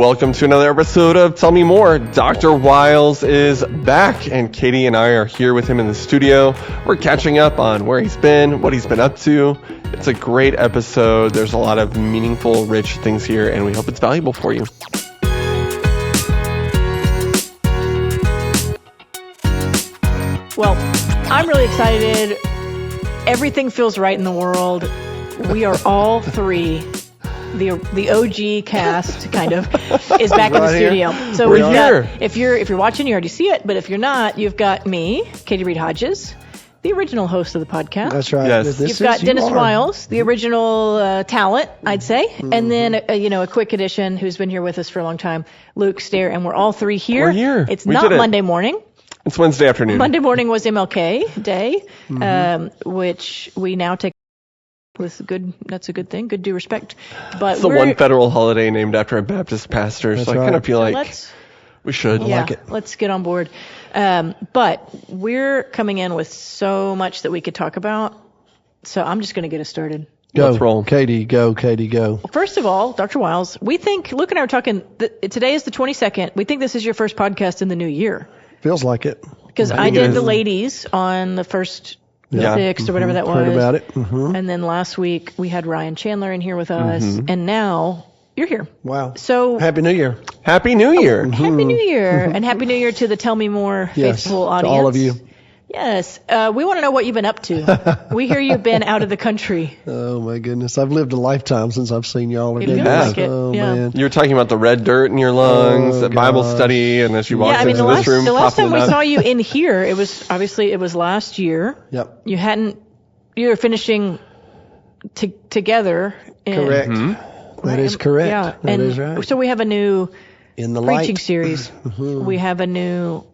Welcome to another episode of Tell Me More. Dr. Wiles is back, and Katy and I are here with him in the studio. We're catching up on where he's been, what he's been up to. It's a great episode. There's a lot of meaningful, rich things here, and we hope it's valuable for you. Well, I'm really excited. Everything feels right in the world. We are all three. The OG cast kind of is back in the studio. So we're here. If you're watching, you already see it. But if you're not, you've got me, Katy Reed-Hodges, the original host of the podcast. That's right. Yes. You've got Dennis Wiles, the original talent, I'd say, and then a quick addition who's been here with us for a long time, Luke Stehr, and we're all three here. We're here. It's not Monday morning. It's Wednesday afternoon. Monday morning was MLK Day, which we now take with good. That's a good thing. Good due respect. But it's the one federal holiday named after a Baptist pastor, so I kind of feel like we should. Yeah, let's get on board. But we're coming in with so much that we could talk about, so I'm just going to get us started. Go, let's roll. Katy, go. Well, first of all, Dr. Wiles, we think, Luke and I were talking, today is the 22nd. We think this is your first podcast in the new year. Feels like it. Because I did the ladies on the first 6th or whatever that was. Heard about it. And then last week we had Ryan Chandler in here with us. And now you're here. Wow. So Happy New Year. Happy New Year. Happy New Year. And Happy New Year to the Tell Me More faithful audience. To all of you. Yes. We want to know what you've been up to. We hear you've been out of the country. Oh, my goodness. I've lived a lifetime since I've seen y'all again. Like it. Oh, yeah. man. You were talking about the red dirt in your lungs, the Bible study, and as you walked into this room, the last time we saw you in here, it was last year. Yep. You were finishing together. Correct. That is correct. Yeah. That is right. So we have a new in the preaching light. series. We have a new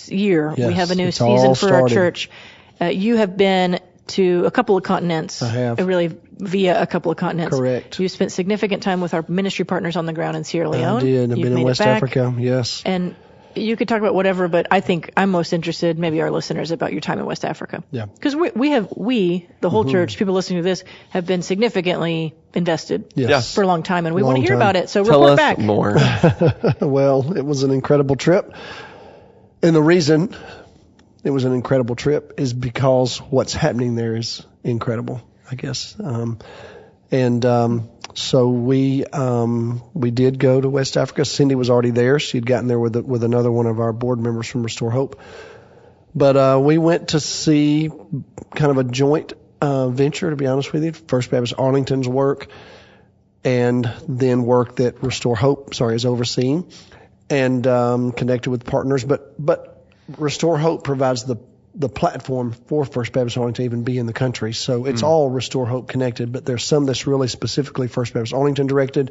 year. Yes, we have a new it's season all for our started. church. You have been to a couple of continents. I have. Really via a couple of continents. Correct. You spent significant time with our ministry partners on the ground in Sierra Leone. I did. I've You've been in made West it back. Africa. Yes. And you could talk about whatever, but I think I'm most interested, maybe our listeners, about your time in West Africa. Yeah. Because we, the whole church, people listening to this, have been significantly invested Yes. for a long time, and we want to hear time. about it. So Tell report us back. more. Well, it was an incredible trip. And the reason it was an incredible trip is because what's happening there is incredible, I guess. So we did go to West Africa. Cindy was already there. She'd gotten there with another one of our board members from Restore Hope. But we went to see kind of a joint venture, to be honest with you, First Baptist Arlington's work, and then work that Restore Hope, is overseeing, and connected with partners. But Restore Hope provides the platform for First Baptist Arlington to even be in the country. So it's all Restore Hope connected, but there's some that's really specifically First Baptist Arlington directed.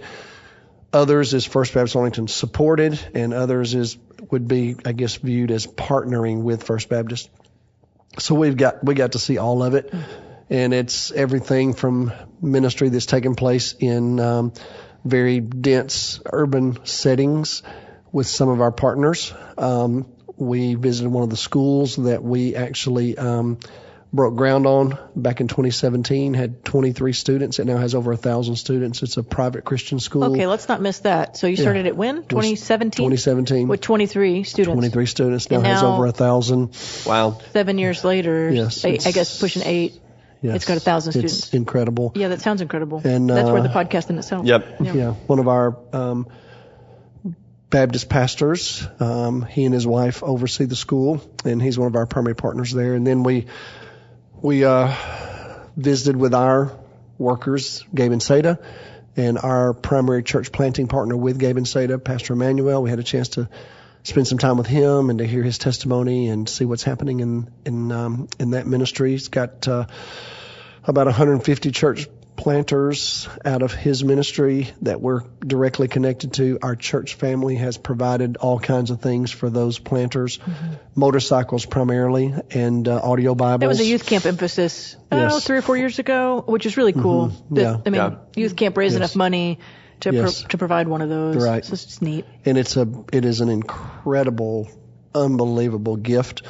Others is First Baptist Arlington supported, and others would be, I guess, viewed as partnering with First Baptist. So we got to see all of it, and it's everything from ministry that's taking place in very dense urban settings with some of our partners. We visited one of the schools that we actually broke ground on back in 2017, had 23 students. It now has over 1,000 students. It's a private Christian school. Okay, let's not miss that. So you started it when? 2017? 2017. With 23 students. 23 students. Now And has now- over 1,000. Wow. 7 years later, Yes, I guess pushing 8. Yes, It's got 1,000 It's students. incredible. Yeah, that sounds incredible. And, that's worth the podcast in itself. Yep. Yeah. One of our Baptist pastors, he and his wife oversee the school, and he's one of our primary partners there. And then we visited with our workers, Gabe and Seda, and our primary church planting partner with Gabe and Seda, Pastor Emmanuel. We had a chance to spend some time with him and to hear his testimony and see what's happening in that ministry. He's got about 150 church planters out of his ministry that we're directly connected to. Our church family has provided all kinds of things for those planters, motorcycles primarily, and audio Bibles. That was a youth camp emphasis, 3 or 4 years ago, which is really cool. Youth camp raised enough money to provide one of those. Right. So it's just neat. And it is an incredible, unbelievable gift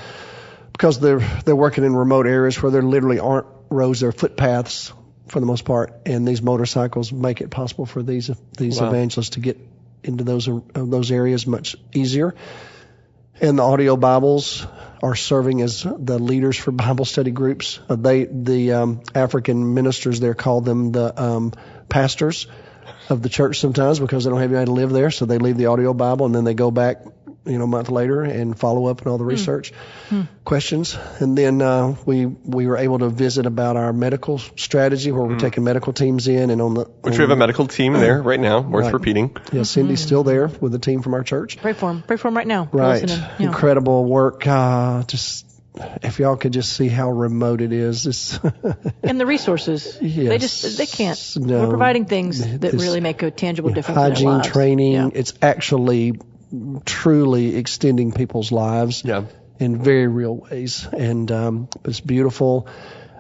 because they're working in remote areas where there literally aren't roads, there are footpaths for the most part, and these motorcycles make it possible for these evangelists to get into those areas much easier. And the audio Bibles are serving as the leaders for Bible study groups. The African ministers there call them the pastors of the church sometimes, because they don't have anybody to live there, so they leave the audio Bible and then they go back, a month later and follow up on all the research questions. And then we were able to visit about our medical strategy, where we're taking medical teams in, and which we have a medical team there right now, worth repeating. Yeah, Cindy's still there with the team from our church. Pray for him right now. Right. Listening. Incredible work. Just if y'all could just see how remote it is. And the resources. Yes. They can't. No, we're providing things that really make a tangible difference in their hygiene lives. training. Yeah. It's actually truly extending people's lives in very real ways. And it's beautiful.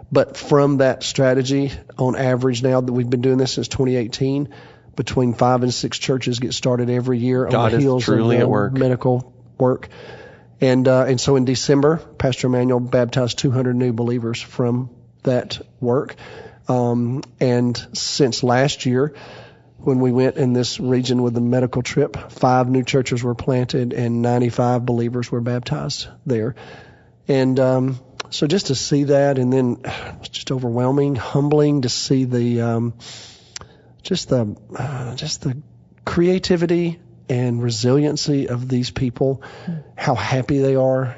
But from that strategy, on average now that we've been doing this since 2018, between 5 and 6 churches get started every year on the heels of medical work. And so in December, Pastor Emmanuel baptized 200 new believers from that work. And since last year, when we went in this region with the medical trip, 5 new churches were planted and 95 believers were baptized there. And so just to see that, and then it's just overwhelming, humbling to see the just the creativity and resiliency of these people, how happy they are,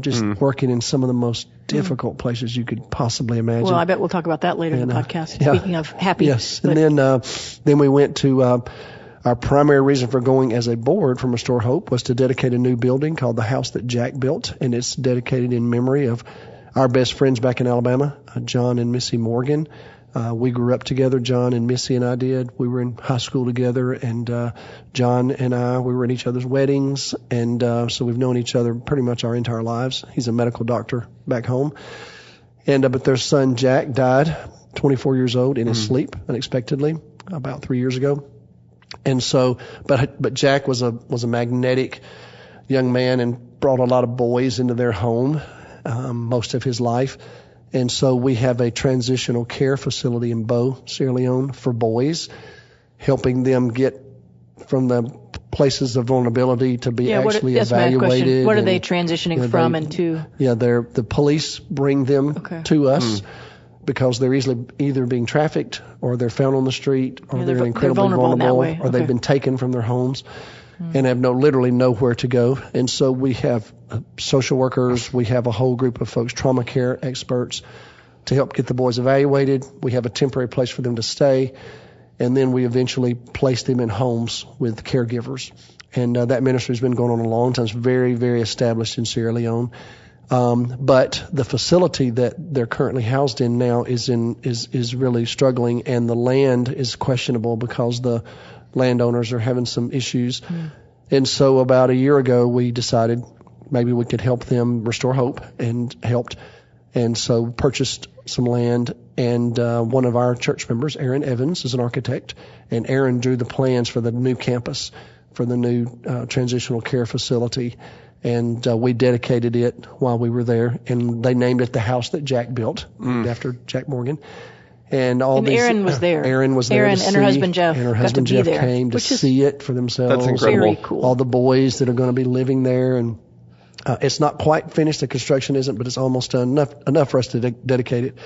just working in some of the most difficult places you could possibly imagine. Well, I bet we'll talk about that later in the podcast. Speaking of happy. Yes. And then we went to our primary reason for going as a board from Restore Hope was to dedicate a new building called the House That Jack Built, and it's dedicated in memory of our best friends back in Alabama, John and Missy Morgan. We grew up together, John and Missy and I did. We were in high school together, and John and we were in each other's weddings, and so we've known each other pretty much our entire lives. He's a medical doctor back home. And but their son, Jack, died 24 years old in his sleep unexpectedly about 3 years ago. And so, but Jack was a magnetic young man and brought a lot of boys into their home most of his life. And so we have a transitional care facility in Bo, Sierra Leone, for boys, helping them get from the places of vulnerability to be actually evaluated. What are they transitioning from and to? Yeah, the police bring them to us because they're either being trafficked or they're found on the street or they're incredibly vulnerable or they've been taken from their homes and have literally nowhere to go. And so we have social workers, we have a whole group of folks, trauma care experts, to help get the boys evaluated. We have a temporary place for them to stay, and then we eventually place them in homes with caregivers. And that ministry has been going on a long time. It's very, very established in Sierra Leone. But the facility that they're currently housed in now is really struggling, and the land is questionable because the landowners are having some issues. And so about a year ago, we decided maybe we could help them. Restore Hope and helped. And so purchased some land, and one of our church members, Aaron Evans, is an architect, and Aaron drew the plans for the new campus, for the new transitional care facility. And we dedicated it while we were there, and they named it the House That Jack Built, after Jack Morgan. And Aaron was there. Aaron was there. Aaron and her husband Jeff. And her husband Jeff came to see it for themselves. That's incredible. Very cool. All the boys that are going to be living there, and it's not quite finished. The construction isn't, but it's almost done enough for us to dedicate it.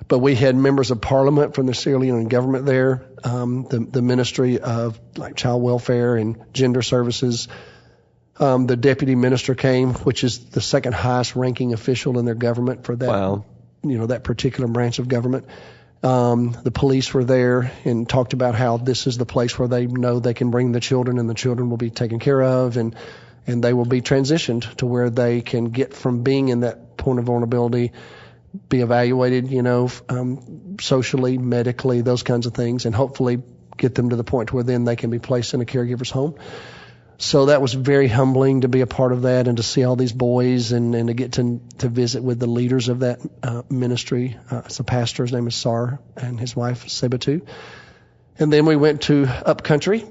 But we had members of Parliament from the Sierra Leone government there, the Ministry of Child Welfare and Gender Services. The deputy minister came, which is the second highest ranking official in their government for that, that particular branch of government. The police were there and talked about how this is the place where they know they can bring the children, and the children will be taken care of, and they will be transitioned to where they can get from being in that point of vulnerability, be evaluated, socially, medically, those kinds of things, and hopefully get them to the point where then they can be placed in a caregiver's home. So that was very humbling to be a part of that and to see all these boys and to get to visit with the leaders of that ministry. It's a pastor, his name is Sar, and his wife Sebatu. And then we went to Upcountry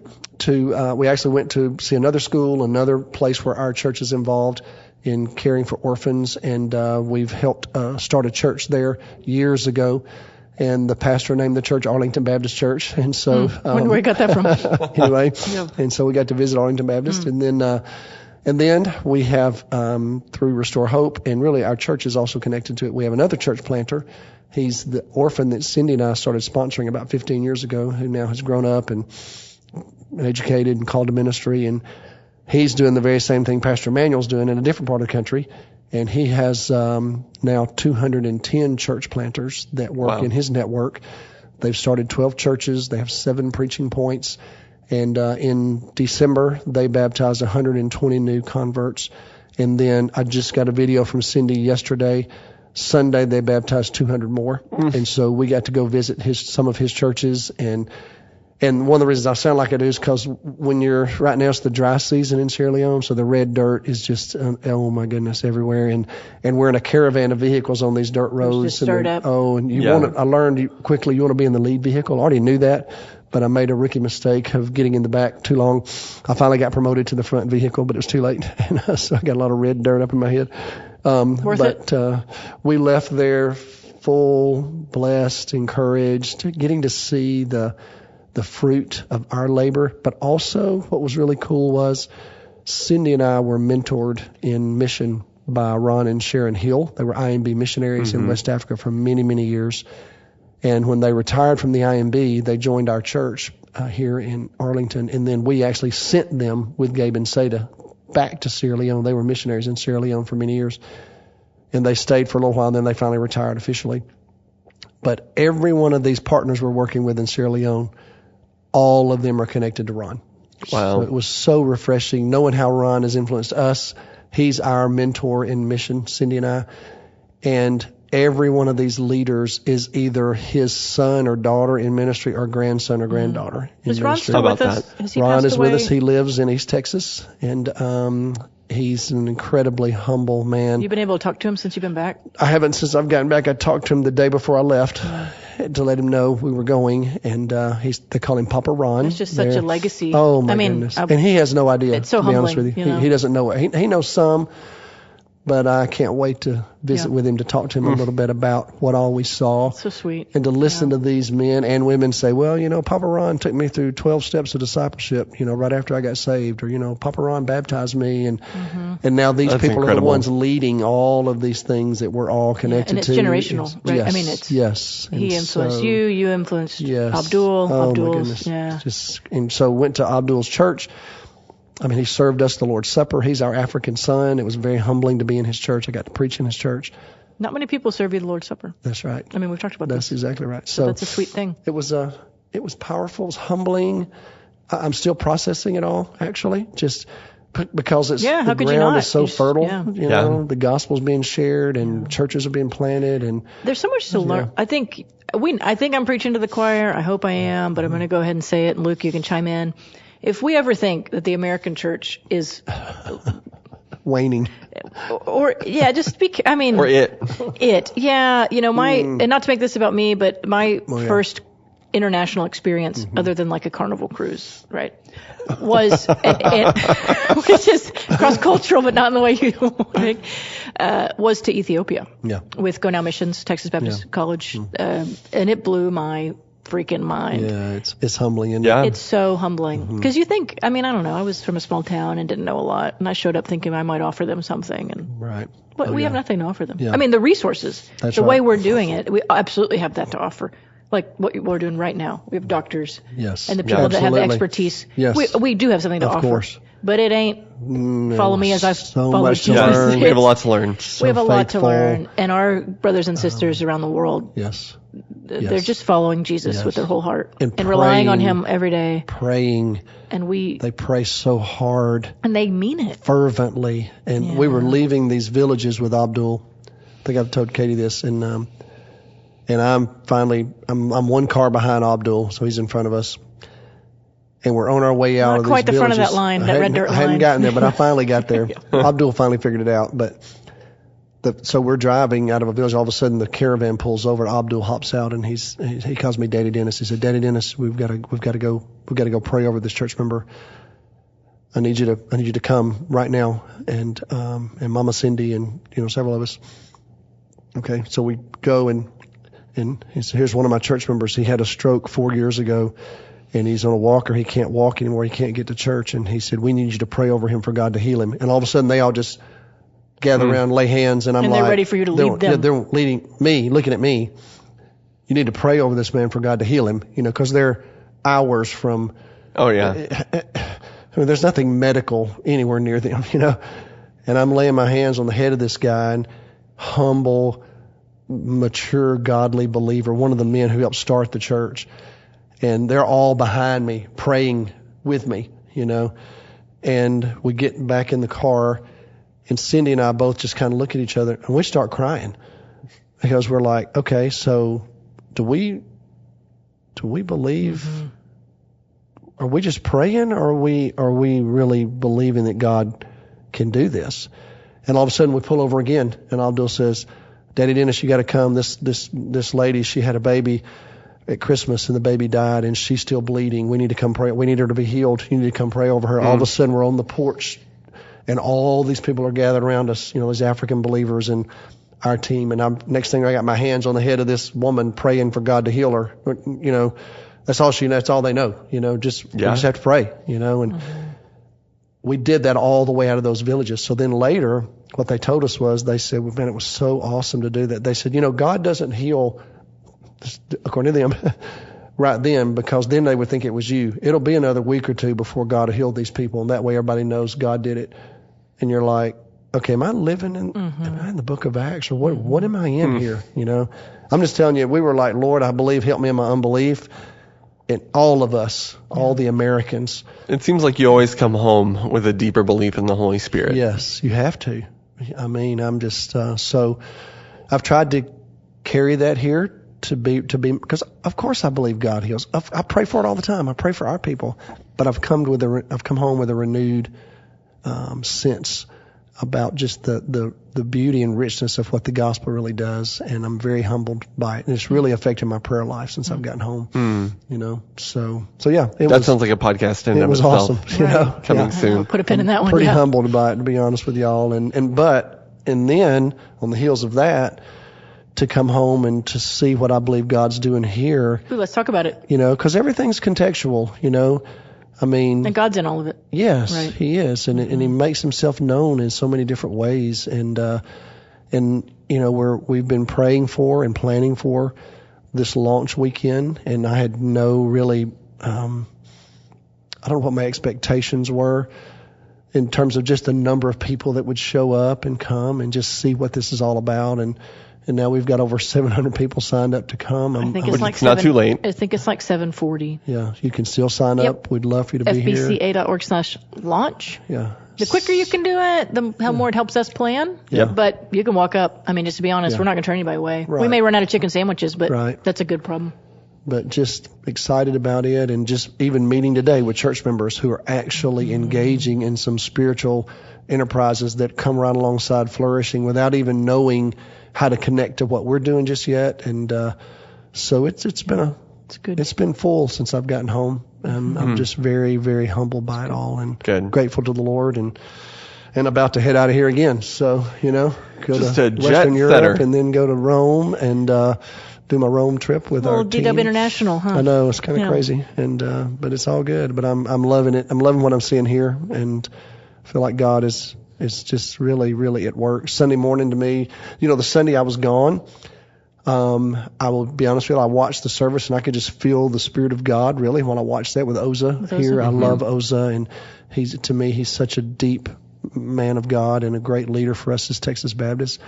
we actually went to see another school, another place where our church is involved in caring for orphans, and we've helped start a church there years ago. and the pastor named the church Arlington Baptist Church. And so, where you got that from? Anyway, Yeah. and so we got to visit Arlington Baptist, and then we have through Restore Hope, and really our church is also connected to it. We have another church planter. He's the orphan that Cindy and I started sponsoring about 15 years ago, who now has grown up and educated and called to ministry, and he's doing the very same thing Pastor Emmanuel's doing in a different part of the country. And he has now 210 church planters that work in his network. They've started 12 churches. They have 7 preaching points. And in December, they baptized 120 new converts. And then I just got a video from Cindy yesterday. Sunday, they baptized 200 more. And so we got to go visit some of his churches. And one of the reasons I sound like I do is because when right now it's the dry season in Sierra Leone, so the red dirt is just, oh my goodness, everywhere. And we're in a caravan of vehicles on these dirt roads. Just stirred up. I learned quickly you want to be in the lead vehicle. I already knew that, but I made a rookie mistake of getting in the back too long. I finally got promoted to the front vehicle, but it was too late. And so I got a lot of red dirt up in my head. Worth it. We left there full, blessed, encouraged, getting to see the fruit of our labor. But also what was really cool was Cindy and I were mentored in mission by Ron and Sharon Hill. They were IMB missionaries in West Africa for many, many years. And when they retired from the IMB, they joined our church here in Arlington. And then we actually sent them with Gabe and Seda back to Sierra Leone. They were missionaries in Sierra Leone for many years. And they stayed for a little while, and then they finally retired officially. But every one of these partners we're working with in Sierra Leone, all of them are connected to Ron. Wow. So it was so refreshing knowing how Ron has influenced us. He's our mentor in mission, Cindy and I. And every one of these leaders is either his son or daughter in ministry or grandson or granddaughter in Is Ron ministry. still How with about us? that? Has he Ron passed is away? with us. He lives in East Texas, and he's an incredibly humble man. You've been able to talk to him since you've been back? I haven't since I've gotten back. I talked to him the day before I left to let him know we were going, and they call him Papa Ron. It's just such a legacy. Oh my I mean, goodness! And he has no idea. it's so to be honest humbling, with you, you know? He doesn't know. He knows some, but I can't wait to visit with him to talk to him a little bit about what all we saw. So sweet. And to listen to these men and women say, well, Papa Ron took me through 12 steps of discipleship, right after I got saved, or, Papa Ron baptized me. And now these That's people are the incredible. ones leading all of these things that we're all connected and it's to. generational, right? Yes, I mean, it's yes. he And influenced so- you influenced Yes. Abdul. Oh, my Abdul's, goodness. And so went to Abdul's church. I mean, he served us the Lord's Supper. He's our African son. It was very humbling to be in his church. I got to preach in his church. Not many people serve you the Lord's Supper. That's right. I mean, we've talked about That's this. exactly right. So So that's a sweet thing. it was powerful. It was humbling. I'm still processing it all, actually, just because it's Yeah, how the could you ground not? is so You just- fertile. yeah. You know, the gospel's being shared and churches are being planted, and There's so much to learn. I think I'm preaching to the choir. I hope I am, but I'm going to go ahead and say it. And Luke, you can chime in. If we ever think that the American church is, waning. or just speak, I mean, Or it. and not to make this about me, but my yeah. first international experience, other than like a carnival cruise, right, was, which is cross-cultural, but not in the way you think, was to Ethiopia. Yeah. With Go Now Missions, Texas Baptist College, and it blew my freaking mind. Yeah, it's humbling. And Yeah. It's so humbling because you think, I mean, I don't know. I was from a small town and didn't know a lot, and I showed up thinking I might offer them something, and Right. but Oh, we yeah. have nothing to offer them. Yeah. I mean, the resources, That's the right. way we're doing it, we absolutely have that to offer. Like what we're doing right now, we have doctors, Yes. and the people that have the Absolutely. expertise. Yes. We do have something to Of offer, course. but it ain't. Follow me as I so follow much to Jesus. learn. We have a lot to learn. We have a lot to faithful. learn, and our brothers and sisters around the world, Yes. they're Yes. just following Jesus Yes. with their whole heart And relying on praying. Him every day. Praying. And They pray so hard, they mean it. fervently. And we were leaving these villages with Abdul. I think I've told Katie this. And I'm one car behind Abdul, so he's in front of us. And we're on our way out Not of quite these the front of villages. that line, I that red hadn't- dirt I hadn't line. gotten there, but I finally got there. Abdul finally figured it out. But so we're driving out of a village. All of a sudden, the caravan pulls over. Abdul hops out, and he calls me Daddy Dennis. He said, "Daddy Dennis, we've got to go pray over this church member. I need you to come right now." And Mama Cindy and several of us. Okay, so we go and And here's one of my church members. He had a stroke 4 years ago, and he's on a walker. He can't walk anymore. He can't get to church. And he said, we need you to pray over him for God to heal him. And all of a sudden, they all just gather around, lay hands, and I'm and like, they're ready for you to lead them. They're leading me, looking at me. You need to pray over this man for God to heal him, because they're hours from. Oh, yeah. I mean, there's nothing medical anywhere near them, And I'm laying my hands on the head of this guy, and humble, mature, godly believer, one of the men who helped start the church. And they're all behind me, praying with me, And we get back in the car, and Cindy and I both just kind of look at each other, and we start crying. Because we're like, okay, so do we believe? Mm-hmm. Are we just praying, or are we really believing that God can do this? And all of a sudden we pull over again, and Abdul says, Daddy Dennis, you got to come. This lady, she had a baby at Christmas, and the baby died, and she's still bleeding. We need to come pray. We need her to be healed. You need to come pray over her. All of a sudden we're on the porch, and all these people are gathered around us, these African believers and our team. And next thing I got my hands on the head of this woman praying for God to heal her. That's all they know. We just have to pray, and we did that all the way out of those villages. So then later, what they told us was, they said, man, it was so awesome to do that. They said, God doesn't heal, according to them, right then, because then they would think it was you. It'll be another week or two before God will heal these people, and that way everybody knows God did it. And you're like, okay, am I living am I in the book of Acts, or what am I in here? I'm just telling you, we were like, Lord, I believe, help me in my unbelief. And all of us, all the Americans. It seems like you always come home with a deeper belief in the Holy Spirit. Yes, you have to. I mean, I'm just, so I've tried to carry that here to be, because of course I believe God heals. I pray for it all the time. I pray for our people, but I've come home with a renewed, sense about just the beauty and richness of what the gospel really does, and I'm very humbled by it. And it's really affected my prayer life since I've gotten home. So yeah. That sounds like a podcast in and of itself. It was awesome. Coming soon. Put a pin in that one. Pretty humbled by it, to be honest with y'all. And then on the heels of that, to come home and to see what I believe God's doing here. Ooh, let's talk about it. Because everything's contextual. I mean, and God's in all of it. Yes, right. He is, and He makes Himself known in so many different ways. And we've been praying for and planning for this launch weekend, and I had no really, I don't know what my expectations were in terms of just the number of people that would show up and come and just see what this is all about. And now we've got over 700 people signed up to come. I think it's like it's not too late. I think it's like 740. Yeah, you can still sign up. We'd love for you to be here. FBCA.org/launch. Yeah. The quicker you can do it, the more it helps us plan. Yeah. But you can walk up. I mean, just to be honest, we're not going to turn anybody away. Right. We may run out of chicken sandwiches, but that's a good problem. But just excited about it, and just even meeting today with church members who are actually engaging in some spiritual enterprises that come right alongside flourishing without even knowing how to connect to what we're doing just yet. And so it's been full since I've gotten home. I'm just very, very humbled by it all, and grateful to the Lord, and about to head out of here again. So, go just to Western Europe setter. And then go to Rome and do my Rome trip with our team. DW International, huh? I know, it's kind of crazy, and but it's all good. But I'm loving it. I'm loving what I'm seeing here, and I feel like God is just really, really at work. Sunday morning to me, the Sunday I was gone, I will be honest with you, I watched the service and I could just feel the Spirit of God really when I watched that with Oza here. I love Oza, and he's such a deep man of God and a great leader for us as Texas Baptists.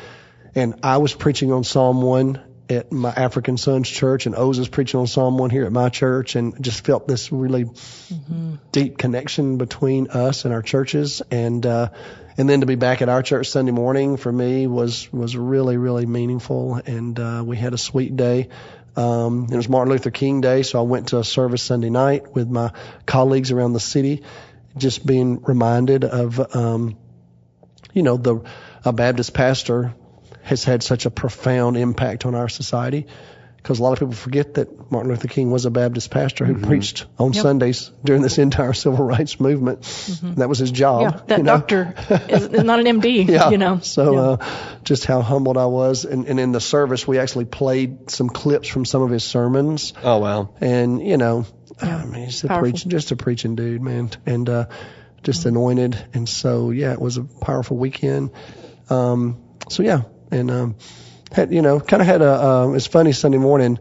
And I was preaching on Psalm 1 at my African Sons church, and Oza's preaching on Psalm 1 here at my church, and just felt this really deep connection between us and our churches. And then to be back at our church Sunday morning for me was really, really meaningful. And we had a sweet day. It was Martin Luther King Day, so I went to a service Sunday night with my colleagues around the city, just being reminded of, a Baptist pastor has had such a profound impact on our society. because a lot of people forget that Martin Luther King was a Baptist pastor who preached on Sundays during this entire civil rights movement. That was his job. Yeah, that doctor is not an MD, So just how humbled I was. And in the service, we actually played some clips from some of his sermons. Oh, wow. And, I mean, he's just a preaching dude, man. And just anointed. And so, it was a powerful weekend. It's funny, Sunday morning,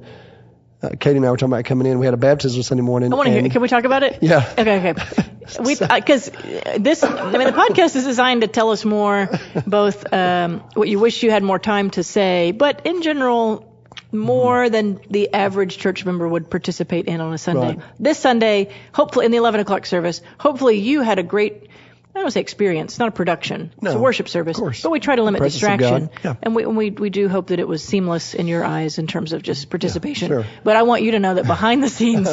Katie and I were talking about coming in. We had a baptism Sunday morning. I want to hear. Can we talk about it? Yeah. Okay. Because the podcast is designed to tell us more, both what you wish you had more time to say, but in general, more than the average church member would participate in on a Sunday. Right. This Sunday, hopefully in the 11 o'clock service, hopefully you had a great, I don't want to say experience. It's not a production. No, it's a worship service. Of course. But we try to limit distraction. Yeah. And we do hope that it was seamless in your eyes in terms of just participation. Sure. But I want you to know that behind the scenes,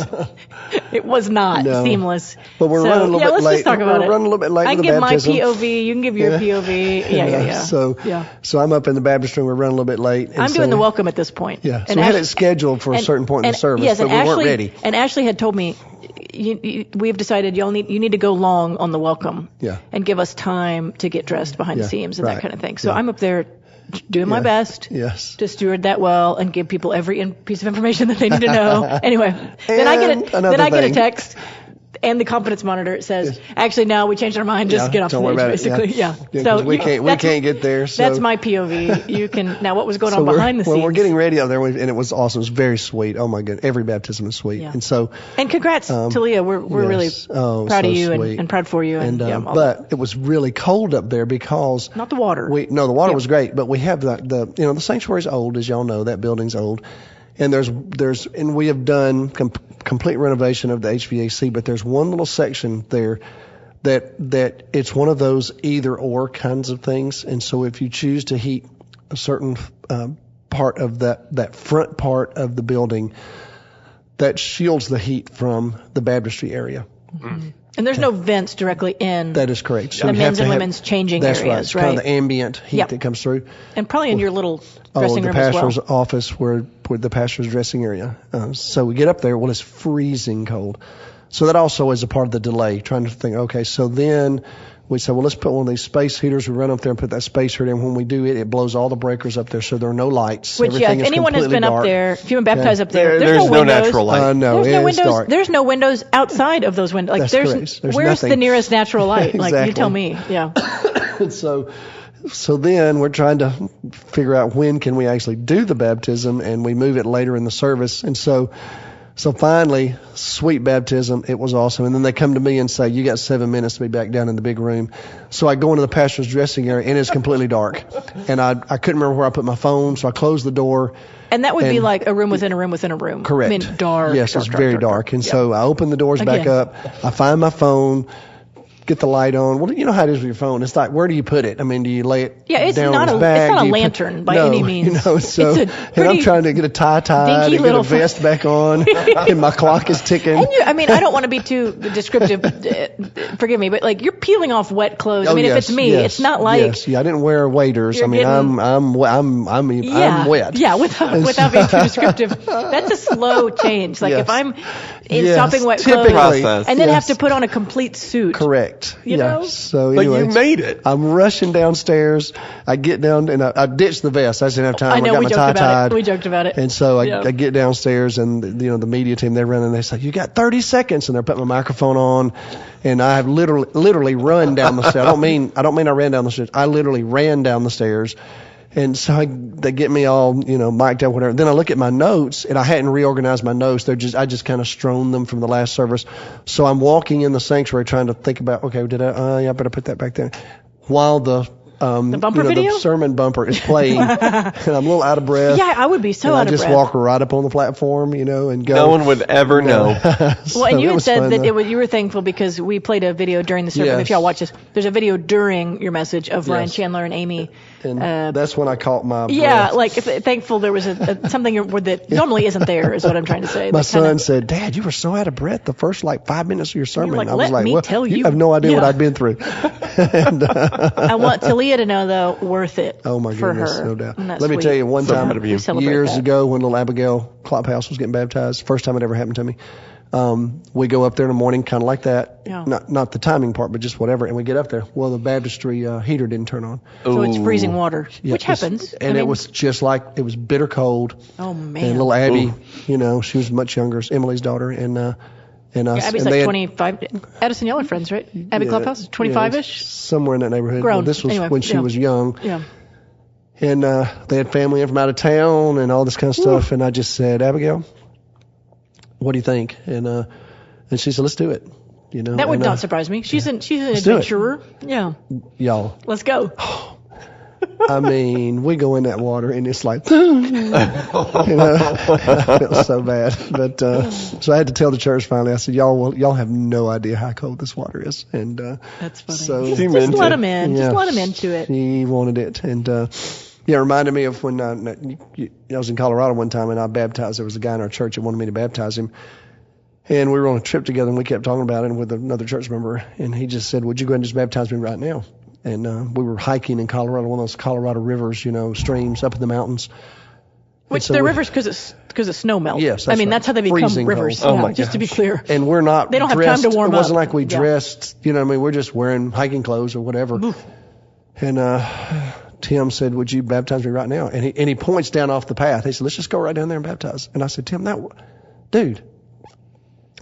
it was not seamless. But we're running a little bit late. Let's just talk about it. We're running a little bit late I with can the give baptism. my POV. You can give your POV. Yeah. So I'm up in the Baptist room. We're running a little bit late. I'm doing the welcome at this point. Yeah. So we had it scheduled for a certain point in the service, but we weren't ready. And Ashley had told me, we've decided you need to go long on the welcome. Yeah. And give us time to get dressed behind the scenes and that kind of thing. So Yeah. I'm up there doing my best to steward that well and give people every piece of information that they need to know. Anyway, then I get a text. And the confidence monitor says, actually, no, we changed our mind. Just get off the stage, basically. Yeah. So we can't get there. So. That's my POV. You can now. What was going on behind the scenes? Well, we're getting ready out there, and it was awesome. It was very sweet. Oh my goodness, every baptism is sweet. Yeah. And congrats to Leah. We're really proud of you and proud for you. But it was really cold up there because not the water. The water was great, but we have the sanctuary's old, as y'all know. That building's old. And and we have done complete renovation of the HVAC, but there's one little section there that it's one of those either or kinds of things. And so if you choose to heat a certain part of that front part of the building, that shields the heat from the baptistry area. Mm-hmm. And there's no vents directly in. That is correct. So the men's and women's changing areas, right? It's kind of the ambient heat that comes through. And probably in your little dressing room as well. The pastor's office where the pastor's dressing area. So we get up there. Well, it's freezing cold. So that also is a part of the delay, trying to think, okay, so then we said, well, let's put one of these space heaters. We run up there and put that space heater in. When we do it, it blows all the breakers up there, so there are no lights. Which, if anyone has been dark. up there, if you've been baptized up there, there's no natural light. No, there's no windows. Dark. There's no windows outside of those windows. Like, There's where's nothing. the nearest natural light? Exactly. Like, you tell me. Yeah. So then we're trying to figure out when can we actually do the baptism, and we move it later in the service. And so finally, sweet baptism. It was awesome. And then they come to me and say, you got 7 minutes to be back down in the big room. So I go into the pastor's dressing area, and it's completely dark. And I couldn't remember where I put my phone, so I closed the door. And that would be like a room within a room within a room. Correct. I mean, dark. Yes, it's very dark. And so I open the doors back up. I find my phone. Get the light on. Well, you know how it is with your phone. It's like, where do you put it? I mean, do you lay it down on his bag? It's not a lantern by any means. So, and I'm trying to get a tie tied and get a vest back on, and my clock is ticking. And I don't want to be too descriptive. Forgive me, but like you're peeling off wet clothes. If it's me, it's not like. Yes, I didn't wear waders. I mean, I'm wet. Yeah, without being too descriptive, that's a slow change. Like if I'm in sopping wet clothes and then have to put on a complete suit. Correct. You know? So but anyways, you made it. I'm rushing downstairs. I get down and I ditched the vest. I just didn't have time. I know, got my tie tied. We joked about it. And so I get downstairs, and the media team, they're running. They say, you got 30 seconds, and they're putting my microphone on, and I have literally run down the stairs. I don't mean I ran down the stairs. I literally ran down the stairs. And so they get me all, mic'd up, whatever. Then I look at my notes, and I hadn't reorganized my notes. I just kind of strewn them from the last service. So I'm walking in the sanctuary trying to think about, okay, I better put that back there. While the bumper video? The sermon bumper is playing, and I'm a little out of breath. Yeah, I would be so out of breath. I just walk right up on the platform, and go. No one would ever know. Well, and you had said that you were thankful because we played a video during the service. Yes. If y'all watch this, there's a video during your message of Ryan Chandler and Amy. And that's when I caught my breath. Yeah, thankful there was something that normally isn't there, is what I'm trying to say. My son said, Dad, you were so out of breath the first 5 minutes of your sermon. I was like, you have no idea what I'd been through. I want Talia Leah to know, though, worth it. Oh my for goodness, her. no doubt. And that's Let me sweet. tell you, one So time proud of you. We celebrate years that. ago when little Abigail Klophouse was getting baptized, first time it ever happened to me. We go up there in the morning, kind of like that. Yeah. Not the timing part, but just whatever. And we get up there. Well, the baptistry heater didn't turn on. So it's Ooh. freezing water, Yeah, which happens. And it was just like, it was bitter cold. Oh, man. And little Abby, she was much younger, Emily's daughter, and us. Abby's and like 25. Addison, y'all are friends, right? Abby Clubhouse, 25-ish? Somewhere in that neighborhood. Grown. Well, this was Anyway, when she yeah. was young. Yeah. And they had family in from out of town and all this kind of stuff. And I just said, Abigail, what do you think? And she said, let's do it. That would not surprise me. She's an do it. adventurer. Yeah. Y'all, Let's go. I mean, we go in that water and it's like, I feel so bad. But so I had to tell the church finally. I said, y'all have no idea how cold this water is. And That's funny. so She Just meant let it. him in. Yeah. Just let him into it. He wanted it. And it reminded me of when I was in Colorado one time and I baptized. There was a guy in our church that wanted me to baptize him. And we were on a trip together and we kept talking about it with another church member. And he just said, would you go ahead and just baptize me right now? And we were hiking in Colorado, one of those Colorado rivers, streams up in the mountains. Which so they're we- rivers because of snow melt. Yes, I that's mean, right. that's how they become Freezing rivers. cold. Oh, my just to be gosh. clear. And we're not They don't have dressed. time to warm It wasn't up. like we Yeah. dressed, we're just wearing hiking clothes or whatever. And Tim said, would you baptize me right now? And he points down off the path. He said, let's just go right down there and baptize. And I said, Tim, dude,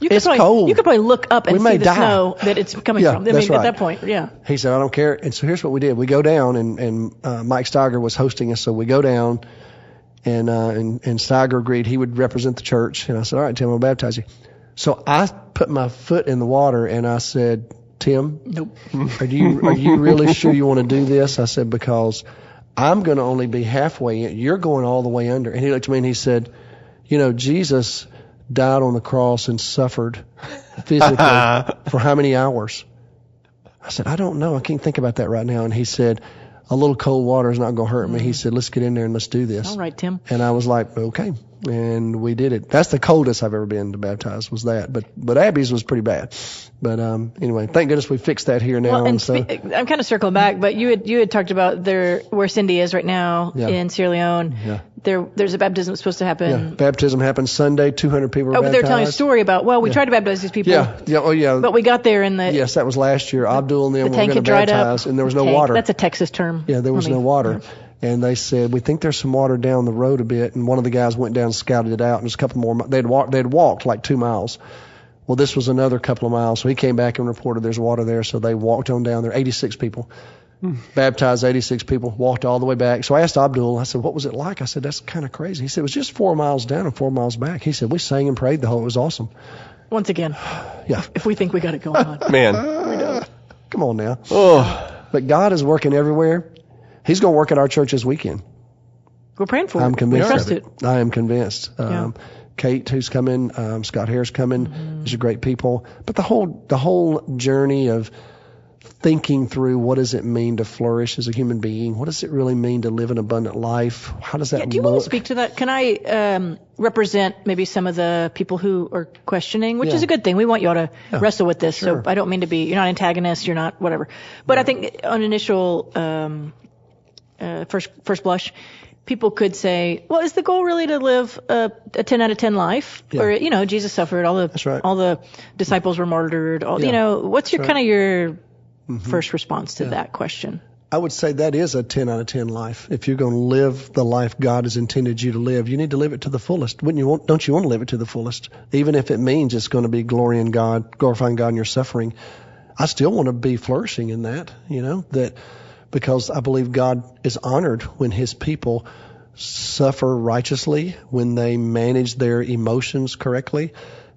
it's cold. You could probably look up and We see may the die. snow that it's coming Yeah, from. I that's mean, right. at that point, yeah. He said, I don't care. And so here's what we did. We go down and Mike Steger was hosting us. So we go down and Steger agreed he would represent the church. And I said, all right, Tim, I'll baptize you. So I put my foot in the water and I said, Tim, Nope. are you really sure you want to do this? I said, because I'm going to only be halfway in. You're going all the way under. And he looked at me and he said, Jesus died on the cross and suffered physically for how many hours? I said, I don't know. I can't think about that right now. And he said, a little cold water is not going to hurt me. He said, let's get in there and let's do this. All right, Tim. And I was like, okay. And we did it. That's the coldest I've ever been to baptize was that. But Abby's was pretty bad. But anyway, thank goodness we fixed that here now. Well, and so, I'm kind of circling back, but you had talked about where Cindy is right now Yeah. in Sierra Leone. Yeah. There's a baptism that's supposed to happen. yeah, baptism happened Sunday. 200 people were Oh, but baptized. they're telling a story about, we tried to baptize these people. Yeah. Oh, yeah. But we got there in the Yes, that was last year. Abdul and them the were tank going had to dried baptize, up. and there was no Tank. water. That's a Texas term. Yeah, there was no water. And they said, we think there's some water down the road a bit. And one of the guys went down and scouted it out. And there's a couple more. They'd walked like 2 miles. Well, this was another couple of miles. So he came back and reported there's water there. So they walked on down there. 86 people. Baptized 86 people. Walked all the way back. So I asked Abdul, I said, what was it like? I said, that's kind of crazy. He said, it was just 4 miles down and 4 miles back. He said, we sang and prayed the whole. It was awesome. Once again, Yeah. if we think we got it going on. Man. Come on now. Oh, But God is working everywhere. He's going to work at our church this weekend. We're praying for it. I'm convinced. We trust of it. I am convinced. Yeah. Kate, who's coming, Scott Hare's coming. These are great people. But the whole journey of thinking through what does it mean to flourish as a human being? What does it really mean to live an abundant life? How does that Yeah, do you look? want to speak to that? Can I represent maybe some of the people who are questioning, which Yeah. is a good thing. We want y'all to wrestle with this. Sure. So I don't mean to be, you're not antagonists, you're not whatever. But I think on initial first blush, people could say, well, is the goal really to live a 10 out of 10 life? Yeah. Or, Jesus suffered, all right. the disciples were martyred, Yeah. what's your That's kind of your first response to that question? I would say that is a 10 out of 10 life. If you're going to live the life God has intended you to live, you need to live it to the fullest. Don't you want to live it to the fullest? Even if it means it's going to be glorifying God in your suffering. I still want to be flourishing in that, because I believe God is honored when his people suffer righteously, when they manage their emotions correctly,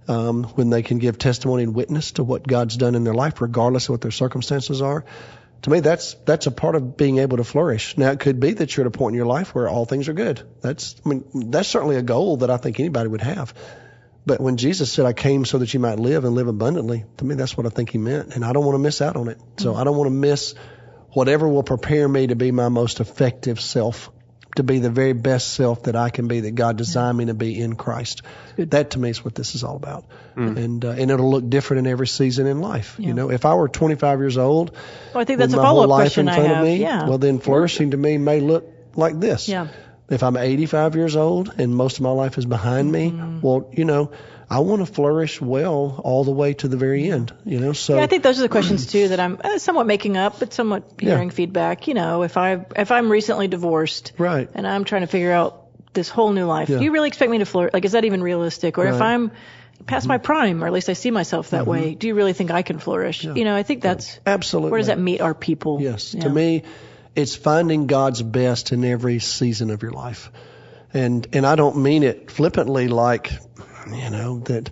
when they can give testimony and witness to what God's done in their life, regardless of what their circumstances are. To me, that's a part of being able to flourish. Now, it could be that you're at a point in your life where all things are good. That's certainly a goal that I think anybody would have. But when Jesus said, I came so that you might live and live abundantly, to me, that's what I think he meant. And I don't want to miss out on it. So I don't want to miss whatever will prepare me to be my most effective self. to be the very best self that I can be, that God designed me to be in Christ. That to me is what this is all about. And it'll look different in every season in life. You know, if I were 25 years old, well, I think that's with a my whole follow-up life question in front I of have. me, Yeah. well, then flourishing to me may look like this. Yeah. If I'm 85 years old and most of my life is behind me, well, you know, I want to flourish well all the way to the very end, you know. So yeah, I think those are the questions too that I'm somewhat making up, but somewhat hearing feedback. You know, if I'm recently divorced, right, and I'm trying to figure out this whole new life, do you really expect me to flourish? Like, is that even realistic? Or if I'm past my prime, or at least I see myself that way, do you really think I can flourish? You know, I think that's absolutely. Where does that meet our people? Yes, to me, it's finding God's best in every season of your life, and I don't mean it flippantly, like, you know, that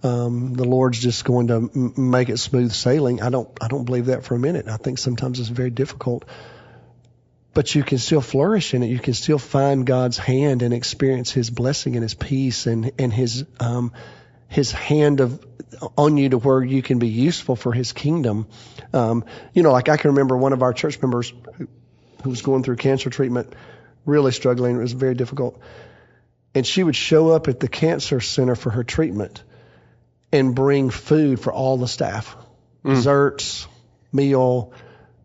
the Lord's just going to make it smooth sailing. I don't believe that for a minute. I think sometimes it's very difficult, but you can still flourish in it. You can still find God's hand and experience His blessing and His peace and His hand on you to where you can be useful for His kingdom. You know, like I can remember one of our church members who was going through cancer treatment, really struggling. It was very difficult. And she would show up at the cancer center for her treatment and bring food for all the staff. Desserts, meal,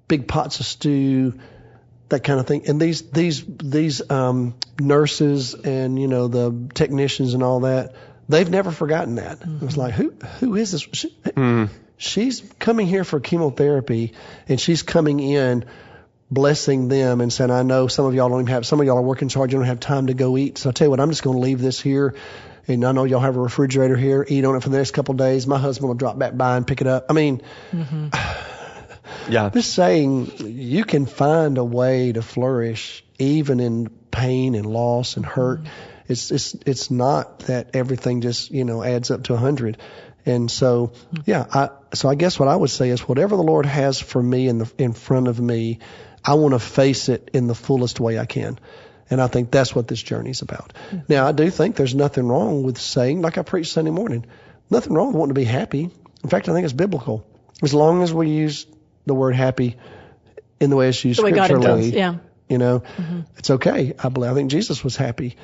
big pots of stew, that kind of thing. And these nurses and, you know, the technicians and all that, they've never forgotten that. It was like, who is this? She's coming here for chemotherapy, and she's coming in blessing them and saying, I know some of y'all are working so hard, you don't have time to go eat. So I tell you what, I'm just going to leave this here. And I know y'all have a refrigerator here. Eat on it for the next couple of days. My husband will drop back by and pick it up. I mean, just saying, you can find a way to flourish even in pain and loss and hurt. It's not that everything just, you know, adds up to 100. And so, so I guess what I would say is whatever the Lord has for me in front of me, I want to face it in the fullest way I can. And I think that's what this journey is about. Now, I do think there's nothing wrong with saying, like I preached Sunday morning, nothing wrong with wanting to be happy. In fact, I think it's biblical. As long as we use the word happy in the way it's used scripturally, you know, it's okay. I think Jesus was happy.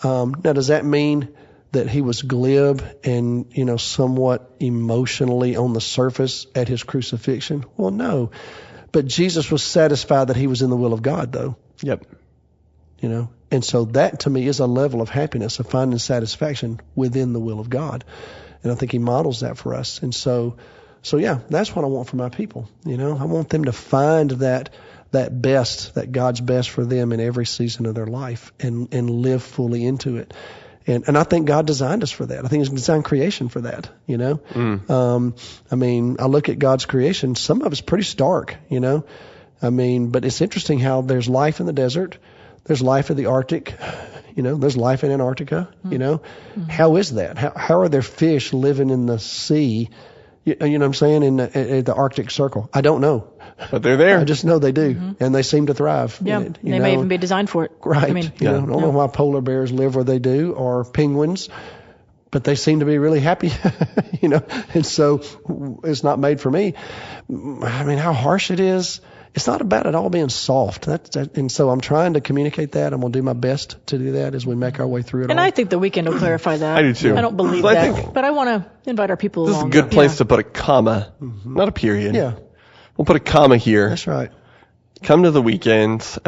Now, does that mean that he was glib and, you know, somewhat emotionally on the surface at his crucifixion? Well, no. But Jesus was satisfied that he was in the will of God, though. Yep. You know, and so that to me is a level of happiness, of finding satisfaction within the will of God. And I think he models that for us. And so yeah, that's what I want for my people. You know, I want them to find that best, that God's best for them in every season of their life and live fully into it. And I think God designed us for that. I think He's designed creation for that, you know. I mean, I look at God's creation, some of it's pretty stark, you know. I mean, but it's interesting how there's life in the desert, there's life in the Arctic, you know, there's life in Antarctica, you know. How is that? How are there fish living in the sea, you know what I'm saying, in the Arctic Circle? I don't know. But they're there. I just know they do, and they seem to thrive. Yeah, in it, they may even be designed for it. Right. I mean, I don't know why polar bears live where they do, or penguins, but they seem to be really happy, you know. And so it's not made for me. I mean, how harsh it is. It's not about it all being soft. And so I'm trying to communicate that. I'm going to do my best to do that as we make our way through it. And I think the weekend will clarify that. I do too. I don't believe that, but I want to invite our people along. This is a good place to put a comma, not a period. Yeah. We'll put a comma here. That's right. Come to the weekend. See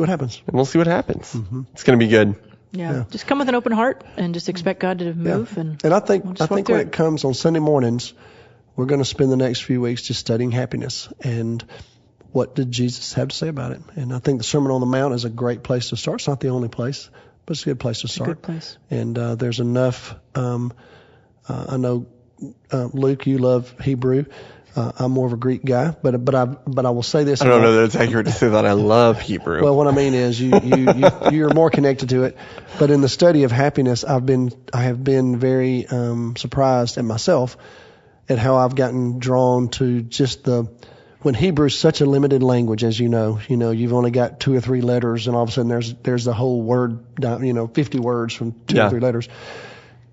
what happens. And we'll see what happens. It's going to be good. Yeah. Just come with an open heart and just expect God to move. Yeah. And I think when it comes on Sunday mornings, we're going to spend the next few weeks just studying happiness and what did Jesus have to say about it. And I think the Sermon on the Mount is a great place to start. It's not the only place, but it's a good place to start. It's a good place. And there's enough. I know, Luke, you love Hebrew. I'm more of a Greek guy, but I will say this. I don't know that it's accurate to say that I love Hebrew. Well, what I mean is you're more connected to it. But in the study of happiness, I have been very surprised at myself at how I've gotten drawn to just when Hebrew is such a limited language, as you know, you've only got 2 or 3 letters, and all of a sudden there's the whole word, 50 words from 2 or 3 letters.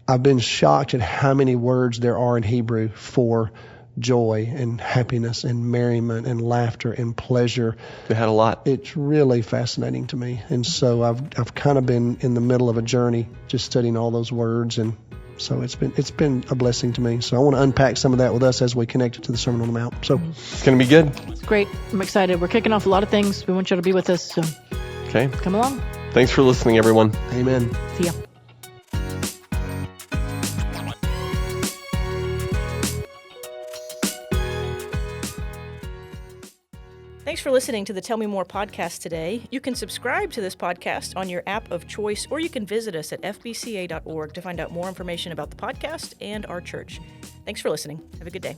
I've been shocked at how many words there are in Hebrew for joy and happiness and merriment and laughter and pleasure. They had a lot. It's really fascinating to me. And so I've kind of been in the middle of a journey just studying all those words, and so it's been a blessing to me. So I want to unpack some of that with us as we connect it to the Sermon on the Mount. So It's going to be good. It's great. I'm excited. We're kicking off a lot of things. We want you to be with us, so Okay. come along. Thanks for listening, everyone. amen. See ya. Thanks for listening to the Tell Me More podcast today. You can subscribe to this podcast on your app of choice, or you can visit us at fbca.org to find out more information about the podcast and our church. Thanks for listening. Have a good day.